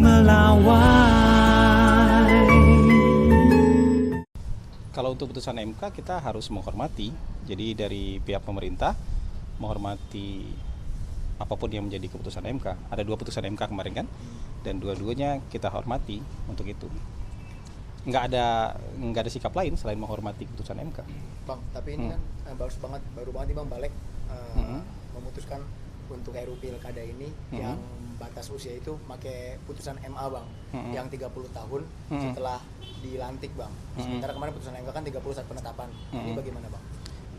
melawai. Kalau untuk putusan MK kita harus menghormati. Jadi dari pihak pemerintah menghormati apapun yang menjadi keputusan MK. Ada 2 putusan MK kemarin kan, dan dua-duanya kita hormati untuk itu. Nggak ada sikap lain selain menghormati keputusan MK. Bang, tapi ini kan baru banget nih Bang Balek memutuskan untuk RUU Pilkada ini yang batas usia itu pakai putusan MA Bang, yang 30 tahun setelah dilantik Bang. Sementara kemarin putusan MK kan 30 saat penetapan. Ini bagaimana Bang?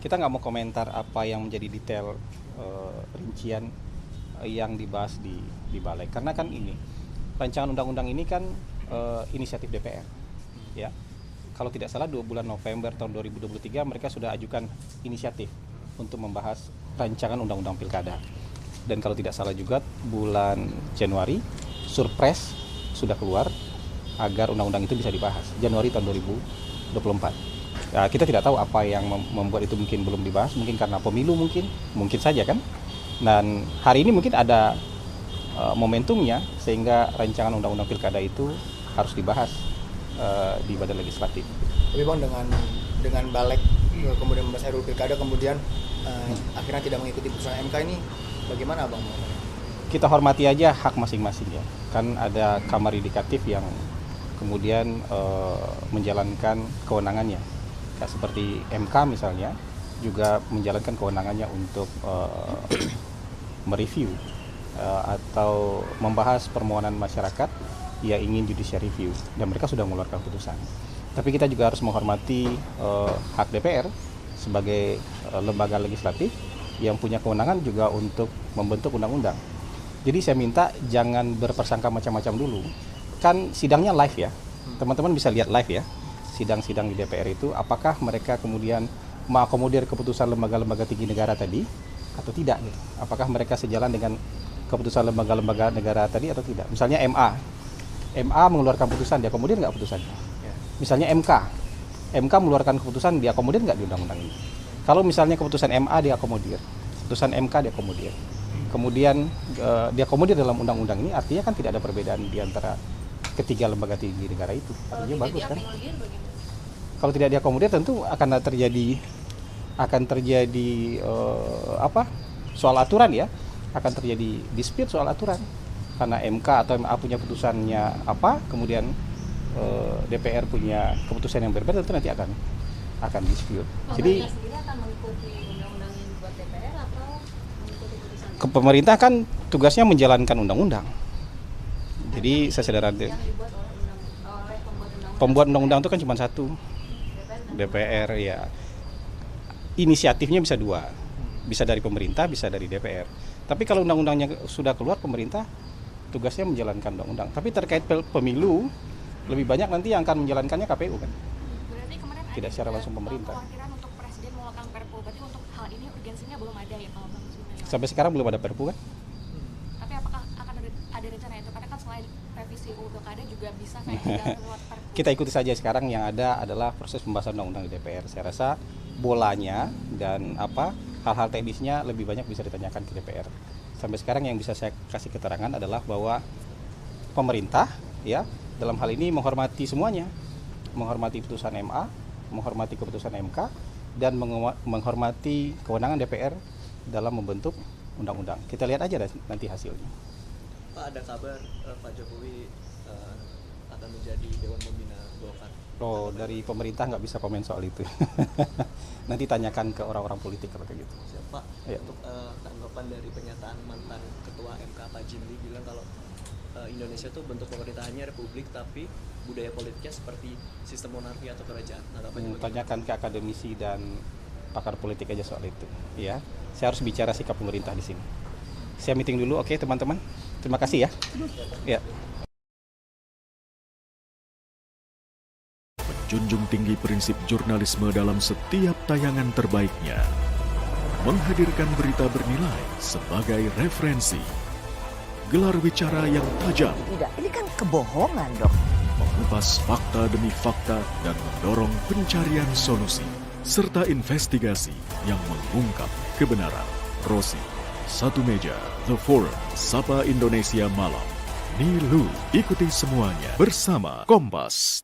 Kita nggak mau komentar apa yang menjadi detail rincian yang dibahas di Balek, karena kan ini rancangan undang-undang ini kan inisiatif DPR, ya. Kalau tidak salah 2 bulan November tahun 2023 mereka sudah ajukan inisiatif untuk membahas rancangan undang-undang pilkada. Dan kalau tidak salah juga bulan Januari surpres sudah keluar agar undang-undang itu bisa dibahas Januari tahun 2024. Ya, kita tidak tahu apa yang membuat itu mungkin belum dibahas, mungkin karena pemilu, mungkin saja kan. Dan hari ini mungkin ada momentumnya sehingga rancangan undang-undang pilkada itu harus dibahas di Badan Legislatif. Tapi Bang, dengan Balek kemudian membahas RUU Pilkada kemudian akhirnya tidak mengikuti putusan MK ini, bagaimana Bang? Kita hormati aja hak masing-masing ya. Kan ada Kamar Yudikatif yang kemudian menjalankan kewenangannya. Kayak seperti MK misalnya juga menjalankan kewenangannya untuk mereview atau membahas permohonan masyarakat yang ingin judicial review, dan mereka sudah mengeluarkan putusan. Tapi kita juga harus menghormati hak DPR sebagai lembaga legislatif yang punya kewenangan juga untuk membentuk undang-undang. Jadi saya minta jangan berpersangka macam-macam dulu. Kan sidangnya live ya, teman-teman bisa lihat live ya, sidang-sidang di DPR itu, apakah mereka kemudian mengakomodir keputusan lembaga-lembaga tinggi negara tadi atau tidak gitu. Apakah mereka sejalan dengan keputusan lembaga-lembaga negara tadi atau tidak. Misalnya MA mengeluarkan putusan, diakomodir nggak putusannya? Misalnya MK mengeluarkan keputusan, diakomodir nggak di undang-undang ini? Kalau misalnya keputusan MA diakomodir, keputusan MK diakomodir, kemudian diakomodir dalam undang-undang ini, artinya kan tidak ada perbedaan di antara ketiga lembaga tinggi negara itu. Artinya bagus kan? Kalau tidak diakomodir tentu akan terjadi soal aturan ya, akan terjadi dispute soal aturan. Karena MK atau MA punya putusannya apa, kemudian DPR punya keputusan yang berbeda, tentu nanti akan dispute. Jadi akan mengikuti undang-undang yang dibuat DPR atau mengikuti putusan? Pemerintah kan tugasnya menjalankan undang-undang. Jadi saya sadar yang dibuat oleh pembuat undang-undang itu kan cuma satu, DPR ya. Inisiatifnya bisa 2, bisa dari pemerintah, bisa dari DPR. Tapi kalau undang-undangnya sudah keluar, pemerintah tugasnya menjalankan undang-undang. Tapi terkait pemilu, lebih banyak nanti yang akan menjalankannya KPU kan. Berarti kemarin tidak secara langsung pemerintah. Kekhawatiran untuk presiden mengeluarkan Perpu, berarti untuk hal ini urgensinya belum ada ya kalau Bang sebenarnya. Sampai sekarang belum ada Perpu kan? Tapi apakah akan ada rencana itu? Karena kan selain revisi UU Pilkada juga bisa kayak lewat Perpu. Kita ikuti saja. Sekarang yang ada adalah proses pembahasan undang-undang di DPR. Saya rasa bolanya dan hal-hal teknisnya lebih banyak bisa ditanyakan ke DPR. Sampai sekarang yang bisa saya kasih keterangan adalah bahwa pemerintah ya dalam hal ini menghormati semuanya, menghormati putusan MA, menghormati keputusan MK, dan menghormati kewenangan DPR dalam membentuk undang-undang. Kita lihat aja nanti hasilnya. Pak, ada kabar Pak Jokowi akan menjadi Dewan Pembina Golkar. Oh, dari pemerintah nggak bisa komen soal itu. Nanti tanyakan ke orang-orang politik kalau kayak gitu. Pak, ya. Untuk tanggapan dari pernyataan mantan Ketua MK Pak Jimli bilang kalau Indonesia tuh bentuk pemerintahannya republik tapi budaya politiknya seperti sistem monarki atau kerajaan. Tanyakan ke akademisi dan pakar politik aja soal itu. Ya, saya harus bicara sikap pemerintah di sini. Saya meeting dulu, oke teman-teman. Terima kasih ya. Ya. Junjung tinggi prinsip jurnalisme dalam setiap tayangan terbaiknya. Menghadirkan berita bernilai sebagai referensi. Gelar bicara yang tajam. Tidak, ini kan kebohongan dong. Mengupas fakta demi fakta dan mendorong pencarian solusi. Serta investigasi yang mengungkap kebenaran. Rosi, Satu Meja, The Forum, Sapa Indonesia Malam. Pemilu. Ikuti semuanya bersama Kompas.